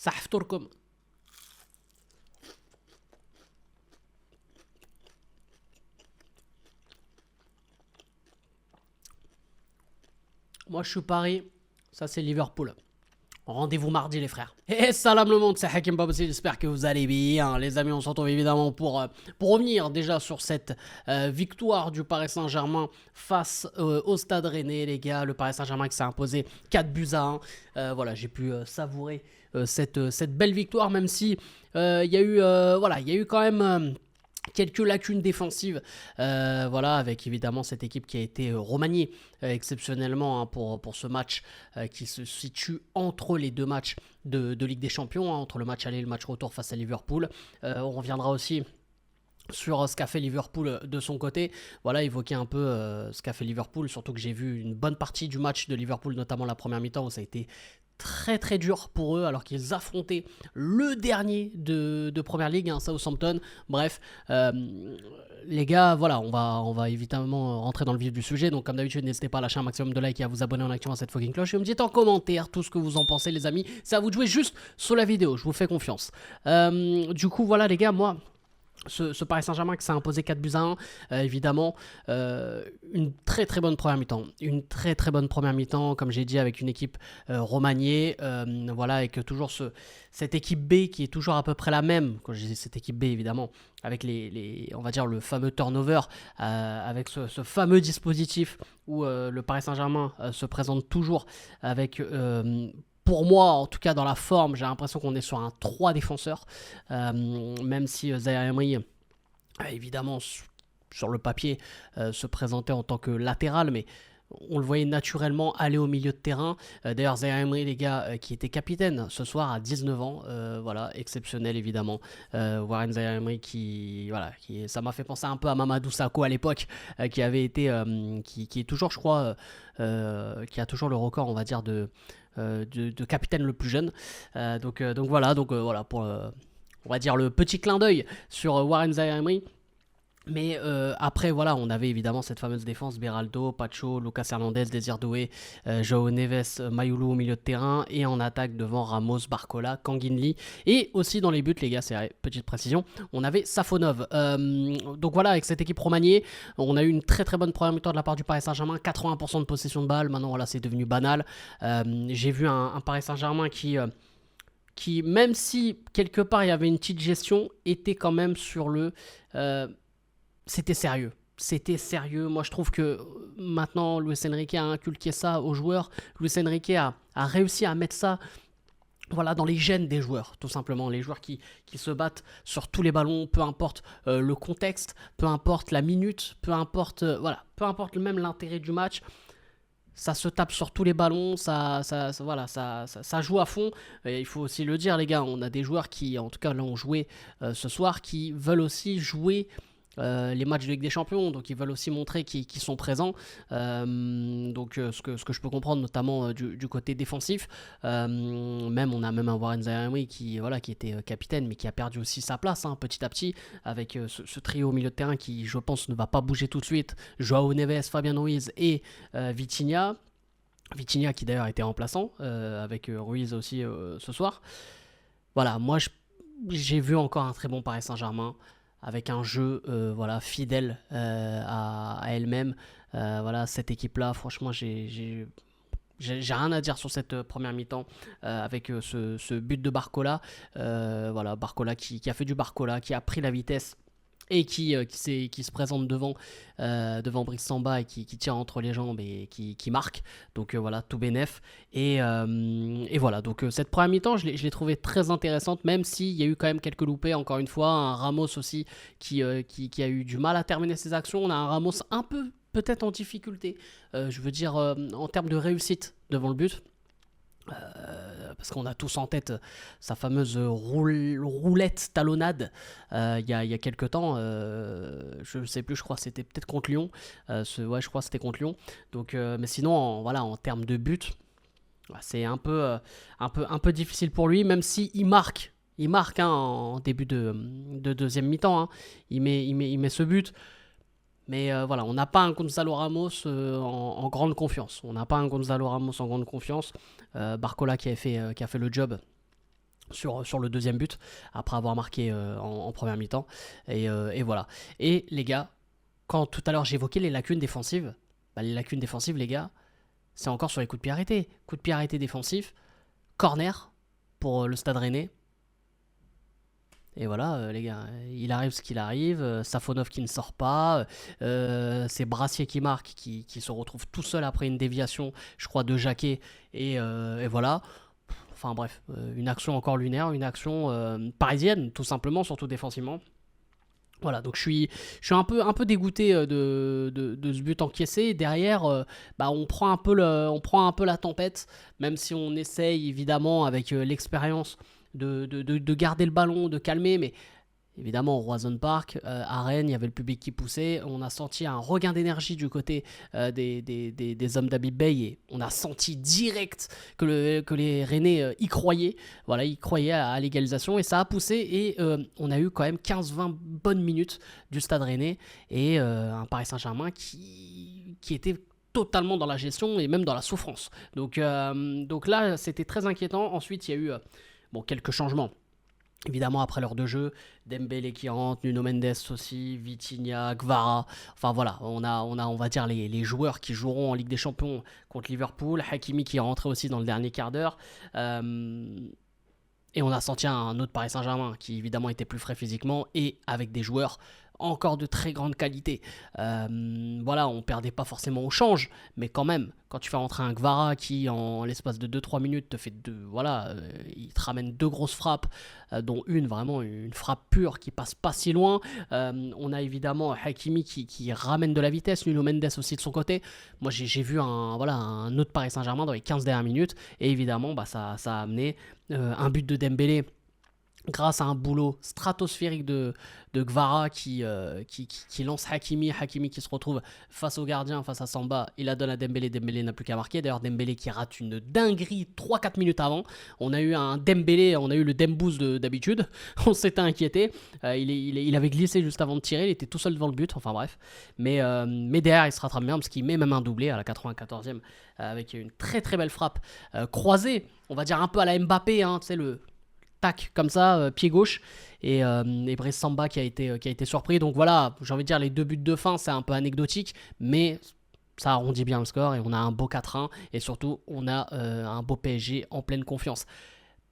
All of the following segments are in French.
صح فطوركم. Moi je suis Paris, ça c'est Liverpool. Rendez-vous mardi les frères. Et salam le monde, c'est Hakim Babossi, j'espère que vous allez bien. Les amis, on se retrouve évidemment pour revenir déjà sur cette victoire du Paris Saint-Germain face au Stade Rennais, les gars. Le Paris Saint-Germain qui s'est imposé 4 buts à 1. Voilà, j'ai pu savourer cette belle victoire, même si il y a eu, voilà, il y a eu quand même... quelques lacunes défensives, voilà, avec évidemment cette équipe qui a été remaniée exceptionnellement pour ce match qui se situe entre les deux matchs de Ligue des Champions, entre le match aller et le match retour face à Liverpool. On reviendra aussi sur ce qu'a fait Liverpool de son côté, voilà, évoquer un peu ce qu'a fait Liverpool, surtout que j'ai vu une bonne partie du match de Liverpool, notamment la première mi-temps où ça a été très très dur pour eux alors qu'ils affrontaient le dernier de Première Ligue, Southampton. Bref, les gars, voilà, on va évidemment rentrer dans le vif du sujet. Donc comme d'habitude, n'hésitez pas à lâcher un maximum de likes et à vous abonner en activant cette fucking cloche. Et me dites en commentaire tout ce que vous en pensez, les amis. C'est à vous de jouer juste sous la vidéo, je vous fais confiance. Du coup, voilà les gars, moi... Ce Paris Saint-Germain qui s'est imposé 4 buts à 1, évidemment, une très très bonne première mi-temps. Une très très bonne première mi-temps, comme j'ai dit, avec une équipe remaniée, voilà, avec toujours cette équipe B qui est toujours à peu près la même, quand je dis cette équipe B évidemment, avec on va dire le fameux turnover, avec ce fameux dispositif où le Paris Saint-Germain se présente toujours avec... pour moi, en tout cas dans la forme, j'ai l'impression qu'on est sur un 3 défenseurs, même si Zaïre Emery, évidemment, sur le papier, se présentait en tant que latéral, mais on le voyait naturellement aller au milieu de terrain. D'ailleurs, Zaïre Emery, les gars, qui était capitaine ce soir à 19 ans, voilà, exceptionnel évidemment. Warren Zaïre Emery voilà, ça m'a fait penser un peu à Mamadou Sakho à l'époque, qui avait été, qui est toujours, je crois, qui a toujours le record, on va dire, de capitaine le plus jeune. Donc voilà, voilà pour on va dire le petit clin d'œil sur Warren Zaïre Emery. Mais après, voilà, on avait évidemment cette fameuse défense, Beraldo, Pacho, Lucas Hernandez, Désir Doué, João Neves, Mayulu au milieu de terrain, et en attaque devant Ramos, Barcola, Kanginli, et aussi dans les buts, les gars, c'est petite précision, on avait Safonov. Donc voilà, avec cette équipe remaniée, on a eu une très très bonne première mi-temps de la part du Paris Saint-Germain, 80% de possession de balle, maintenant voilà, c'est devenu banal. J'ai vu un Paris Saint-Germain qui, même si quelque part il y avait une petite gestion, était quand même sur le... c'était sérieux. C'était sérieux. Moi, je trouve que maintenant, Luis Enrique a inculqué ça aux joueurs. Luis Enrique a réussi à mettre ça, voilà, dans les gènes des joueurs, tout simplement. Les joueurs qui se battent sur tous les ballons, peu importe le contexte, peu importe la minute, peu importe, voilà, peu importe même l'intérêt du match. Ça se tape sur tous les ballons, voilà, ça joue à fond. Et il faut aussi le dire, les gars, on a des joueurs qui, en tout cas, là, ont joué ce soir, qui veulent aussi jouer les matchs de Ligue des Champions, donc ils veulent aussi montrer qu'ils sont présents, donc ce que je peux comprendre notamment du côté défensif. On a même un Warren Zaïre Emery qui était capitaine mais qui a perdu aussi sa place petit à petit avec ce trio au milieu de terrain qui, je pense, ne va pas bouger tout de suite. João Neves, Fabian Ruiz et Vitinha qui d'ailleurs était remplaçant avec Ruiz aussi ce soir. Voilà, moi j'ai vu encore un très bon Paris Saint-Germain avec un jeu voilà, fidèle à elle-même. Voilà, cette équipe-là, franchement, j'ai rien à dire sur cette première mi-temps avec ce but de Barcola. Voilà, Barcola qui a fait du Barcola, qui a pris la vitesse et qui se présente devant Brice Samba et qui tire entre les jambes et qui marque. Donc voilà, tout bénef. Et voilà, donc cette première mi-temps, je l'ai trouvée très intéressante, même s'il y a eu quand même quelques loupés, encore une fois. Un Ramos aussi qui a eu du mal à terminer ses actions. On a un Ramos un peu peut-être en difficulté, je veux dire en termes de réussite devant le but. Parce qu'on a tous en tête sa fameuse roulette talonnade il y a quelques temps, je ne sais plus, je crois que c'était peut-être contre Lyon, ouais, je crois que c'était contre Lyon. Donc, mais sinon, voilà, en termes de but, c'est un peu difficile pour lui, même s'il marque. Il marque en début de deuxième mi-temps, il met ce but. Mais voilà, on n'a pas un Gonzalo Ramos en grande confiance. On n'a pas un Gonzalo Ramos en grande confiance. Barcola qui a fait le job sur le deuxième but, après avoir marqué en première mi-temps. Et voilà. Et les gars, quand tout à l'heure j'évoquais les lacunes défensives, bah, les lacunes défensives, les gars, c'est encore sur les coups de pied arrêtés. Coups de pied arrêtés défensifs, corner pour le Stade Rennais. Et voilà, les gars, il arrive ce qu'il arrive. Safonov qui ne sort pas. C'est Brassier qui marque, qui se retrouve tout seul après une déviation, je crois, de Jacquet. Et voilà. Enfin bref, une action encore lunaire, une action parisienne, tout simplement, surtout défensivement. Voilà, donc je suis un peu dégoûté de ce but encaissé. Derrière, bah, on prend un peu la tempête, même si on essaye évidemment avec l'expérience de garder le ballon, de calmer. Mais évidemment, au Roison Park, à Rennes, il y avait le public qui poussait. On a senti un regain d'énergie du côté des hommes d'Habib Bey. Et on a senti direct que les Rennais y croyaient. Voilà, ils croyaient à l'égalisation. Et ça a poussé. Et on a eu quand même 15-20 bonnes minutes du Stade Rennais. Et un Paris Saint-Germain qui était totalement dans la gestion et même dans la souffrance. Donc là, c'était très inquiétant. Ensuite, il y a eu quelques changements. Évidemment, après l'heure de jeu, Dembélé qui rentre, Nuno Mendes aussi, Vitinha, Kvara. Enfin voilà, on va dire les joueurs qui joueront en Ligue des Champions contre Liverpool. Hakimi qui est rentré aussi dans le dernier quart d'heure. Et on a senti un autre Paris Saint-Germain qui évidemment était plus frais physiquement et avec des joueurs encore de très grande qualité. Voilà, on perdait pas forcément au change, mais quand même, quand tu fais rentrer un Kvara qui en l'espace de 2-3 minutes te fait il te ramène 2 grosses frappes, dont vraiment une frappe pure qui passe pas si loin. On a évidemment Hakimi qui ramène de la vitesse, Nuno Mendes aussi de son côté. Moi j'ai vu un autre Paris Saint-Germain dans les 15 dernières minutes, et évidemment ça a amené un but de Dembélé grâce à un boulot stratosphérique de Kvara qui lance Hakimi qui se retrouve face au gardien, face à Samba. Il la donne à Dembélé n'a plus qu'à marquer. D'ailleurs, Dembélé qui rate une dinguerie 3-4 minutes avant. On a eu le Demboost d'habitude. On s'était inquiété. Il avait glissé juste avant de tirer. Il était tout seul devant le but. Enfin bref. Mais derrière, il se rattrape bien parce qu'il met même un doublé à la 94e avec une très très belle frappe croisée. On va dire un peu à la Mbappé. Tu sais, le tac comme ça, pied gauche, et Brice Samba qui a été surpris. Donc voilà, j'ai envie de dire les 2 buts de fin, c'est un peu anecdotique, mais ça arrondit bien le score et on a un beau 4-1 et surtout on a un beau PSG en pleine confiance.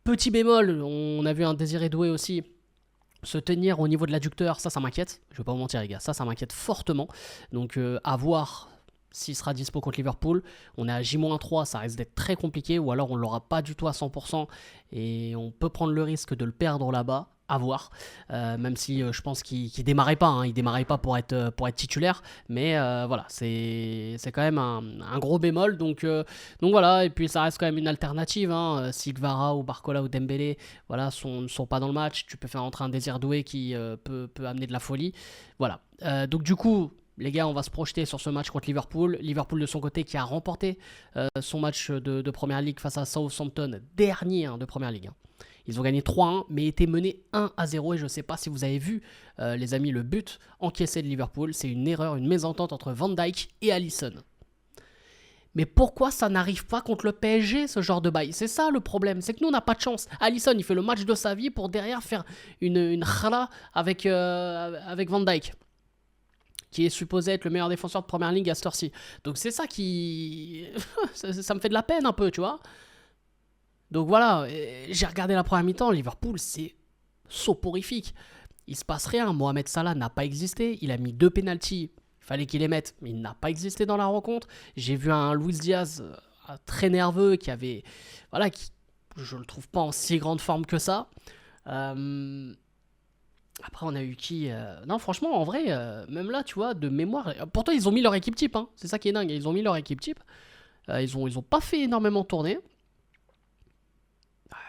Petit bémol, on a vu un Désiré Doué aussi se tenir au niveau de l'adducteur, ça m'inquiète, je vais pas vous mentir les gars, ça m'inquiète fortement. Donc à voir s'il sera dispo contre Liverpool. On est à J-3, ça risque d'être très compliqué, ou alors on ne l'aura pas du tout à 100%, et on peut prendre le risque de le perdre là-bas, à voir. Même si je pense qu'il ne démarrait pas, il démarrait pas pour être titulaire, mais voilà, c'est quand même un gros bémol, donc voilà, et puis ça reste quand même une alternative, si Kvara ou Barcola ou Dembélé ne sont pas dans le match, tu peux faire entrer un Désiré Doué qui peut amener de la folie, voilà. Donc du coup, les gars, on va se projeter sur ce match contre Liverpool. Liverpool de son côté qui a remporté son match de Première Ligue face à Southampton, dernier de Première Ligue. Ils ont gagné 3-1, mais étaient menés 1-0. Et je ne sais pas si vous avez vu, les amis, le but encaissé de Liverpool. C'est une erreur, une mésentente entre Van Dijk et Alisson. Mais pourquoi ça n'arrive pas contre le PSG, ce genre de bail? C'est ça le problème, c'est que nous on n'a pas de chance. Alisson, il fait le match de sa vie pour derrière faire une khala avec Van Dijk, qui est supposé être le meilleur défenseur de Première Ligue à cette heure-ci. Donc c'est ça qui... ça me fait de la peine un peu, tu vois. Donc voilà, j'ai regardé la première mi-temps, Liverpool, c'est soporifique. Il se passe rien, Mohamed Salah n'a pas existé, il a mis 2 pénaltys, il fallait qu'il les mette, mais il n'a pas existé dans la rencontre. J'ai vu un Luis Diaz très nerveux, qui je le trouve pas en si grande forme que ça. Après, on a eu qui Non, franchement, en vrai, même là, tu vois, de mémoire... Pourtant, ils ont mis leur équipe type, c'est ça qui est dingue. Ils ont mis leur équipe type. Ils ont pas fait énormément tourner.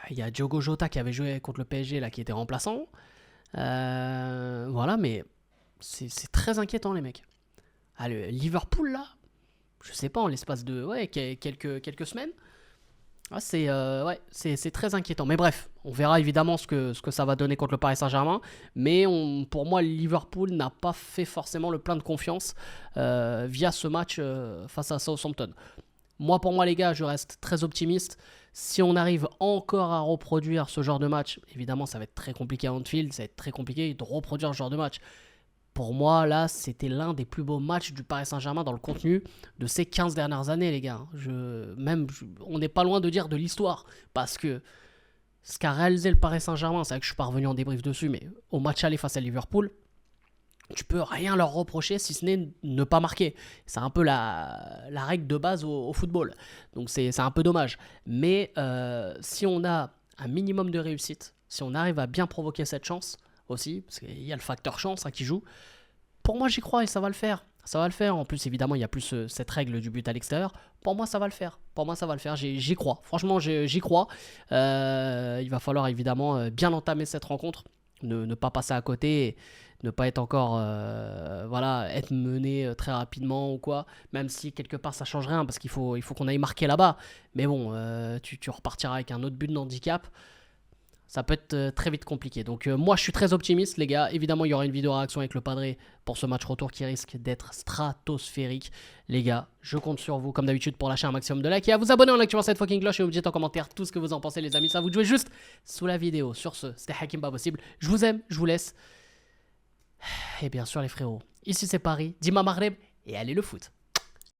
Il y a Diogo Jota qui avait joué contre le PSG, là, qui était remplaçant. Voilà, mais c'est très inquiétant, les mecs. Liverpool, là, je sais pas, en l'espace de quelques semaines... c'est très inquiétant. Mais bref, on verra évidemment ce que ça va donner contre le Paris Saint-Germain. Mais pour moi, Liverpool n'a pas fait forcément le plein de confiance via ce match face à Southampton. Moi, pour moi, les gars, je reste très optimiste. Si on arrive encore à reproduire ce genre de match, évidemment, ça va être très compliqué à Anfield, ça va être très compliqué de reproduire ce genre de match. Pour moi, là, c'était l'un des plus beaux matchs du Paris Saint-Germain dans le contenu de ces 15 dernières années, les gars. On n'est pas loin de dire de l'histoire. Parce que ce qu'a réalisé le Paris Saint-Germain, c'est vrai que je suis pas revenu en débrief dessus, mais au match aller face à Liverpool, tu peux rien leur reprocher si ce n'est ne pas marquer. C'est un peu la règle de base au football. Donc c'est un peu dommage. Mais si on a un minimum de réussite, si on arrive à bien provoquer cette chance aussi, parce qu'il y a le facteur chance qui joue, pour moi j'y crois et ça va le faire. Ça va le faire. En plus, évidemment, il y a plus cette règle du but à l'extérieur. Pour moi, ça va le faire. Pour moi, ça va le faire. J'y crois. Franchement, j'y crois. Il va falloir évidemment bien entamer cette rencontre. Ne pas passer à côté, ne pas être encore, voilà, être mené très rapidement ou quoi. Même si quelque part ça change rien parce qu'il faut qu'on aille marquer là-bas. Mais bon, tu repartiras avec un autre but de handicap. Ça peut être très vite compliqué. Donc moi je suis très optimiste les gars. Évidemment il y aura une vidéo réaction avec le Padré pour ce match retour qui risque d'être stratosphérique. Les gas, je compte sur vous comme d'habitude pour lâcher un maximum de likes et à vous abonner en activant cette fucking cloche et vous me dites en commentaire tout ce que vous en pensez les amis. Ça vous jouez juste sous la vidéo. Sur ce, c'était Hakim Pas Possible. Je vous aime, je vous laisse. Et bien sûr les frérots, ici c'est Paris, Dima Maghreb et allez le foot.